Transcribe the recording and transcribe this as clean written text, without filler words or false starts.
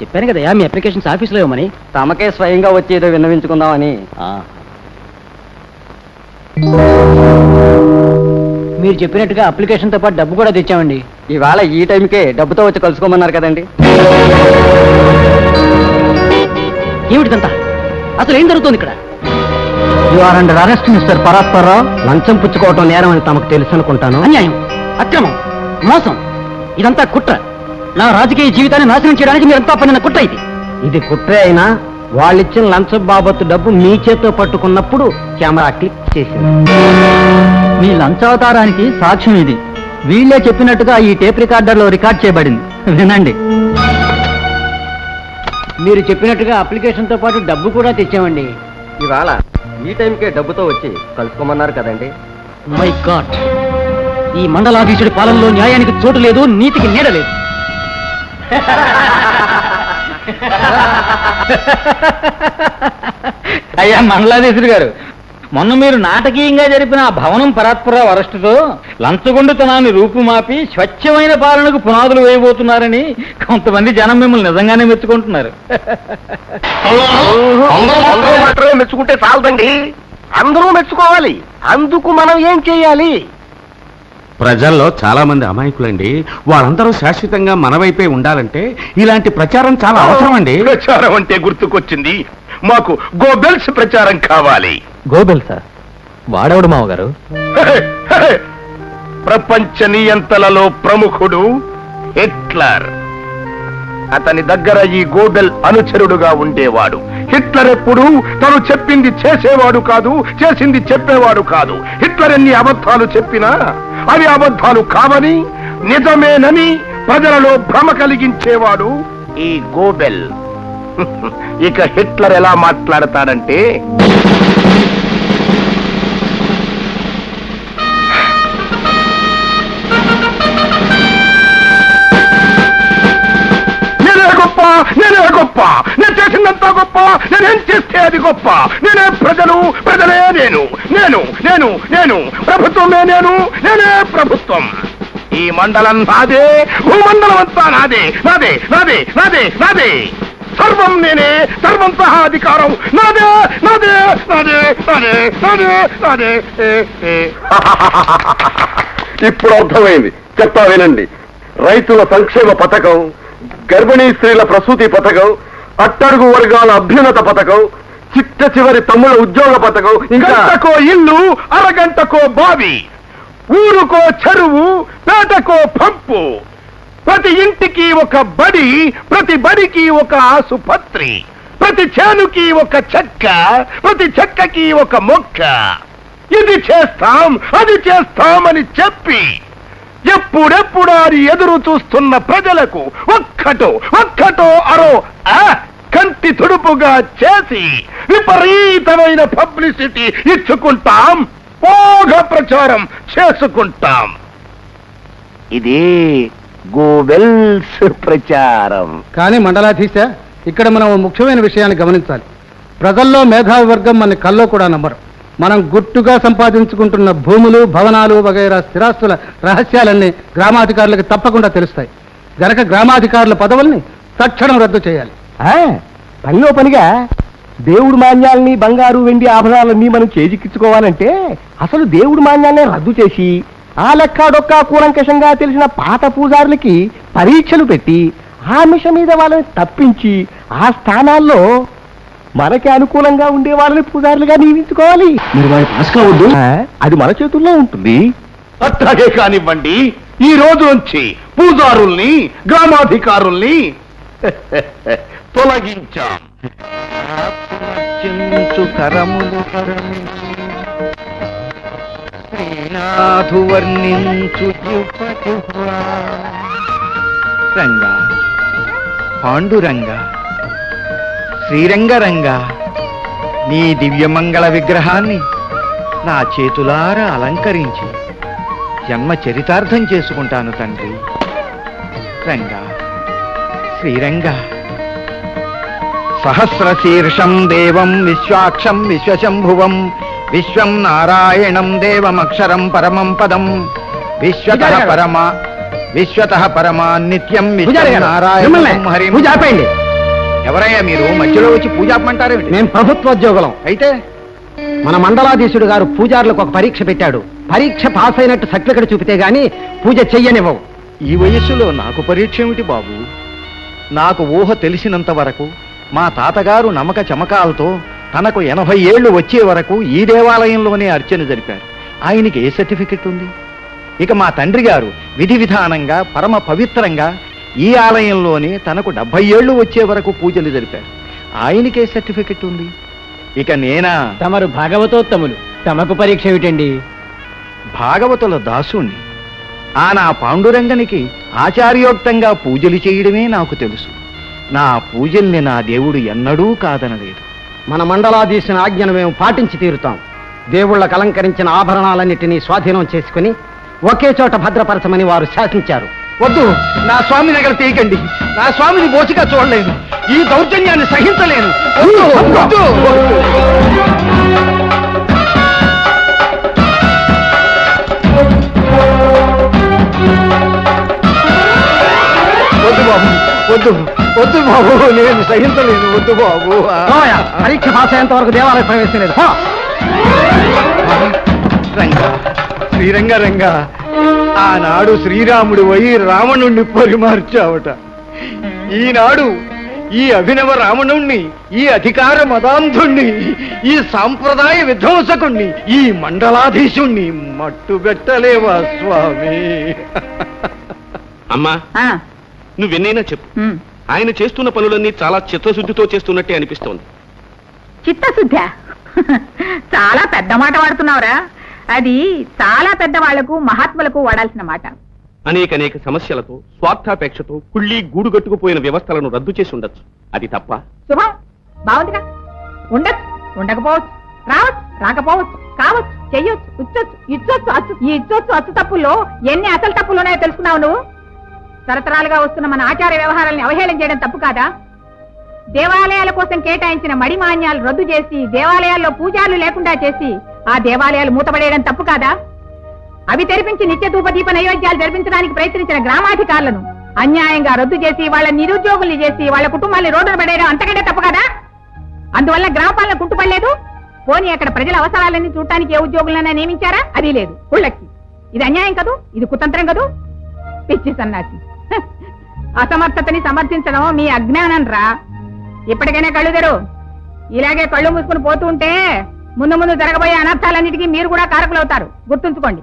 చెప్పాను కదా మీ అప్లికేషన్స్ ఆఫీస్లో ఇవ్వమని. తమకే స్వయంగా వచ్చి ఏదో విన్నవించుకుందామని. మీరు చెప్పినట్టుగా అప్లికేషన్తో పాటు డబ్బు కూడా తెచ్చామండి. ఇవాళ ఈ టైంకే డబ్బుతో వచ్చి కలుసుకోమన్నారు కదండి. ఏమిటిదంతా? అసలు ఏం జరుగుతుంది ఇక్కడ? You are under arrest mister Paratparrao. లంచం పుచ్చుకోవటం నేరం అని తమకు తెలుసు అనుకుంటాను. అన్యాయం, అక్రమం, మోసం, ఇదంతా కుట్ర. నా రాజకీయ జీవితాన్ని నాశనం చేయడానికి మీరంతా పనిన కుట్ర ఇది. ఇది కుట్రే అయినా వాళ్ళిచ్చిన లంచం బాబత్తు డబ్బు మీ చేత్తో పట్టుకున్నప్పుడు కెమెరా క్లిక్ చేసింది. మీ లంచావతారానికి సాక్ష్యం ఇది. వీళ్ళే చెప్పినట్టుగా ఈ టేప్ రికార్డర్లో రికార్డ్ చేయబడింది. వినండి. మీరు చెప్పినట్టుగా అప్లికేషన్తో పాటు డబ్బు కూడా తెచ్చామండి. ఇవాళ ఈ టైంకే డబ్బుతో వచ్చి కలుసుకోమన్నారు కదండి. మై గాడ్, ఈ మండలాధీశుడి పాలనలో న్యాయానికి చోటు లేదు, నీతికి నీడ లేదు. అయ్యా మండలాధీశుడు గారు, మొన్న మీరు నాటకీయంగా జరిపిన ఆ భవనం పరాత్పరరావు అరెస్టుతో లంచగొండుతనాన్ని రూపుమాపి స్వచ్ఛమైన పాలనకు పునాదులు వేయబోతున్నారని కొంతమంది జనం మిమ్మల్ని నిజంగానే మెచ్చుకుంటున్నారు. మెచ్చుకుంటే చాలదండి, అందరూ మెచ్చుకోవాలి. అందుకు మనం ఏం చేయాలి? ప్రజల్లో చాలా మంది అమాయకులండి. వాళ్ళందరూ శాశ్వతంగా మన వైపే ఉండాలంటే ఇలాంటి ప్రచారం చాలా అవసరం అండి. ప్రచారం అంటే గుర్తుకొచ్చింది, మాకు గోబెల్స్ ప్రచారం కావాలి. గోబెల్ సార్ వాడవడు మావగారు. ప్రపంచ నియంతలలో ప్రముఖుడు హిట్లర్. అతని దగ్గర ఈ గోబెల్ అనుచరుడుగా ఉండేవాడు. హిట్లర్ ఎప్పుడు తను చెప్పింది చేసేవాడు కాదు, చేసింది చెప్పేవాడు కాదు. హిట్లర్ ఎన్ని అబద్ధాలు చెప్పినా అవి అబద్ధాలు కావని, నిజమేనని ప్రజలలో భ్రమ కలిగించేవాడు ఈ గోబెల్. ఇక హిట్లర్ ఎలా మాట్లాడతాడంటే, నేనే గొప్ప, నేను చేసిందంతా గొప్ప, నేనేం చేస్తే అది గొప్ప, నేనే ప్రజలు, ప్రజలే నేను, నేను నేను నేను ప్రభుత్వమే నేను, నేనే ప్రభుత్వం. ఈ మండలం నాదే, భూమండలం అంతా నాదే, నాదే నాదే నాదే నాదే. సర్వం నేనే, సర్వం సహా అధికారం నాదే, నాదే నాదే నాదే నాదే నాదే. ఇప్పుడు అర్థమైంది, చెప్తా వినండి. రైతుల సంక్షేమ పథకం, గర్భిణీ స్త్రీల ప్రసూతి పథకం, అట్టడుగు వర్గాల అభ్యున్నత పథకం, చిట్ట చివరి తమ్ముల ఉద్యోగ పథకం, గంటకో ఇల్లు, అరగంటకో బావి, ఊరుకో చెరువు, పేటకో పంపు, ప్రతి ఇంటికి ఒక బడి, ప్రతి బడికి ఒక ఆసుపత్రి, ప్రతి చేనుకి ఒక చెక్క, ప్రతి చెక్కకి ఒక మొక్క. ఇది చేస్తాం, అది చేస్తామని చెప్పి ఎప్పుడెప్పుడు అని ఎదురు చూస్తున్న ప్రజలకు ఒక్కటో అరో కంటి తుడుపుగా చేసి విపరీతమైన పబ్లిసిటీ ఇచ్చుకుంటాం, పోగ ప్రచారం చేసుకుంటాం. ఇది గోబెల్స్ ప్రచారం. కానీ మండలాధీశ, ఇక్కడ మనం ముఖ్యమైన విషయాన్ని గమనించాలి. ప్రజల్లో మేధావి వర్గం మన కల్లో కూడా నమ్మరు. మనం గుట్టుగా సంపాదించుకుంటున్న భూములు, భవనాలు వగైరా స్థిరాస్తుల రహస్యాలన్నీ గ్రామాధికారులకు తప్పకుండా తెలుస్తాయి. గనక గ్రామాధికారుల పదవుల్ని తక్షణం రద్దు చేయాలి. పనిలో పనిగా దేవుడి మాన్యాల్ని, బంగారు వెండి ఆభరణాలన్నీ మనం చేజిక్కించుకోవాలంటే అసలు దేవుడి మాన్యాల్ని రద్దు చేసి ఆ లెక్కాడొక్కా కూలంకషంగా తెలిసిన పాత పూజారులకి పరీక్షలు పెట్టి ఆమిష మీద వాళ్ళని తప్పించి ఆ స్థానాల్లో మనకి అనుకూలంగా ఉండే వాళ్ళని పూజారులుగా నియమించుకోవాలి. మీరు వాడి పాస్ కావద్దు. అది మన చేతుల్లో ఉంటుంది. అట్లాగే కానివ్వండి, ఈ రోజు నుంచి పూజారుల్ని, గ్రామాధికారుల్ని తొలగించాం. రంగా, పాండురంగా, శ్రీరంగరంగా, నీ దివ్యమంగళ విగ్రహాన్ని నా చేతులారా అలంకరించి జన్మ చరితార్థం చేసుకుంటాను తండ్రి. రంగా, శ్రీరంగా. సహస్రశీర్షం దేవం విశ్వాక్షం విశ్వశంభువం విశ్వం నారాయణం దేవమక్షరం పరమం పదం విశ్వతః పరమా నిత్యం విశ్వం నారాయణం హరిం. ఎవరయ్యా మీరు మధ్యలో వచ్చి పూజ ఆపమంటారేమిటి? మేము ప్రభుత్వోద్యోగులం. అయితే మన మండలాధీశుడు గారు పూజారులకు ఒక పరీక్ష పెట్టాడు. పరీక్ష పాస్ అయినట్టు సర్టిఫికెట్ చూపితే గాని పూజ చెయ్యనివ్వవు. ఈ వయస్సులో నాకు పరీక్ష ఏమిటి బాబు? నాకు ఊహ తెలిసినంత వరకు మా తాతగారు నమ్మక చమకాలతో తనకు 80 ఏళ్లు వచ్చే వరకు ఈ దేవాలయంలోనే అర్చన జరిపారు. ఆయనకి ఏ సర్టిఫికెట్ ఉంది? ఇక మా తండ్రి గారు విధి విధానంగా పరమ పవిత్రంగా ఈ ఆలయంలోనే తనకు 70 ఏళ్లు వచ్చే వరకు పూజలు జరిపారు. ఆయనకే సర్టిఫికెట్ ఉంది. ఇక నేనా? తమరు భాగవతోత్తములు, తమకు పరీక్ష ఏమిటండి? భాగవతుల దాసుణ్ణి. ఆ నా పాండురంగనికి ఆచార్యోక్తంగా పూజలు చేయడమే నాకు తెలుసు. నా పూజల్ని నా దేవుడు ఎన్నడూ కాదనలేదు. మన మండలాధీశుని ఆజ్ఞను మేము పాటించి తీరుతాం. దేవుళ్ళకు అలంకరించిన ఆభరణాలన్నిటినీ స్వాధీనం చేసుకుని ఒకే చోట భద్రపరచమని వారు శాసించారు. వద్దు, నా స్వామి దగ్గర తీయకండి. నా స్వామిని బోసిగా చూడలేను. ఈ దౌర్జన్యాన్ని సహించలేను. వద్దు, వద్దు. వద్దు బాబు, వద్దు, వద్దు బాబు, నేను సహించలేను. వద్దు బాబు. ఓయ, పరీక్ష పాస్ అయ్యేంత వరకు దేవాలయ ప్రవేశం లేదు. పో. రంగా, శ్రీరంగ రంగా, ఆనాడు శ్రీరాముడు పోయి రావణుణ్ణి పరిమార్చావట. ఈనాడు ఈ అభినవ రావణుణ్ణి, ఈ అధికార మదాంధుణ్ణి, ఈ సాంప్రదాయ విధ్వంసకుణ్ణి, ఈ మండలాధీశుణ్ణి మట్టుబెట్టలేవా స్వామి? అమ్మా, నువ్వెన్నైనా చెప్పు, ఆయన చేస్తున్న పనులన్నీ చాలా చిత్తశుద్ధితో చేస్తున్నట్టే అనిపిస్తోంది. చిత్తశుద్ధ? చాలా పెద్ద మాట వాడుతున్నావురా. అది చాలా పెద్ద వాళ్లకు, మహాత్ములకు వాడాల్సిన మాట. అనేక సమస్యలతో, స్వార్థాపేక్షతో కుళ్ళి గూడుగట్టుకుపోయిన వ్యవస్థలను రద్దు చేసి ఉండొచ్చు. అది తప్ప? శుభం, బాగుందిగా. ఉండొచ్చు, ఉండకపోవచ్చు, రావచ్చు, రాకపోవచ్చు, కావచ్చు, చెయ్యొచ్చు, ఇచ్చొచ్చు, ఇచ్చొచ్చు, అచ్చు. ఈ ఇచ్చొచ్చు, అచ్చు తప్పుల్లో ఎన్ని అసలు తప్పులున్నాయో తెలుసుకున్నావు నువ్వు? తరతరాలుగా వస్తున్న మన ఆచార వ్యవహారాలను అవహేళన చేయడం తప్పు కాదా? దేవాలయాల కోసం కేటాయించిన మడిమాన్యాలు రద్దు చేసి దేవాలయాల్లో పూజారులు లేకుండా చేసి ఆ దేవాలయాలు మూతపడేయడం తప్పు కాదా? అవి తెరిపించి నిత్య ధూప దీప నైవేద్యాలు జరిపించడానికి ప్రయత్నించిన గ్రామాధికారులను అన్యాయంగా రద్దు చేసి వాళ్ళ నిరుద్యోగుల్ని చేసి వాళ్ళ కుటుంబాన్ని రోడ్డున పడేయడం అంతకంటే తప్పు కదా? అందువల్ల గ్రామ పాలన కుంటుపడలేదు. పోనీ అక్కడ ప్రజల అవసరాలన్నీ చూడటానికి ఏ ఉద్యోగులైనా నియమించారా? అది లేదు. ఉళ్ళకి ఇది అన్యాయం కదూ, ఇది కుతంత్రం కదూ. పిచ్చి సన్నాసి. అసమర్థతని సమర్థించడం మీ అజ్ఞానం రా. ఇప్పటికైనా కళ్ళు తెరు. ఇలాగే కళ్ళు మూసుకుని పోతూ ఉంటే ముందు ముందు జరగబోయే అనర్థాలన్నిటికీ మీరు కూడా కారకులవుతారు. గుర్తుంచుకోండి.